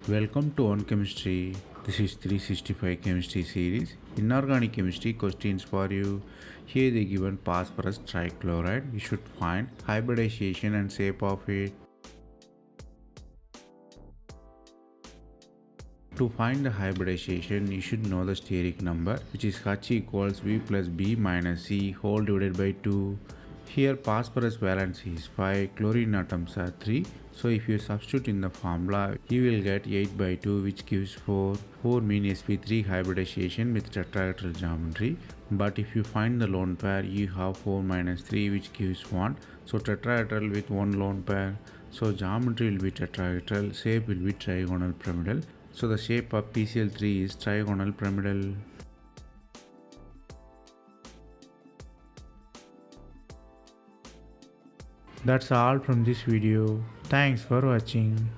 Welcome to On Chemistry. This is 365 Chemistry series. Inorganic chemistry questions for you. Here they given phosphorus trichloride. You should find hybridization and shape of it. To find the hybridization, you should know the steric number, which is H equals V plus B minus C whole divided by 2. Here phosphorus valency is 5, chlorine atoms are 3. So if you substitute in the formula, you will get 8 by 2, which gives 4. 4 means sp3 hybridization with tetrahedral geometry. But if you find the lone pair, you have 4 minus 3, which gives 1. So tetrahedral with one lone pair. So geometry will be tetrahedral, shape will be trigonal pyramidal. So the shape of PCl3 is trigonal pyramidal. That's all from this video. Thanks for watching.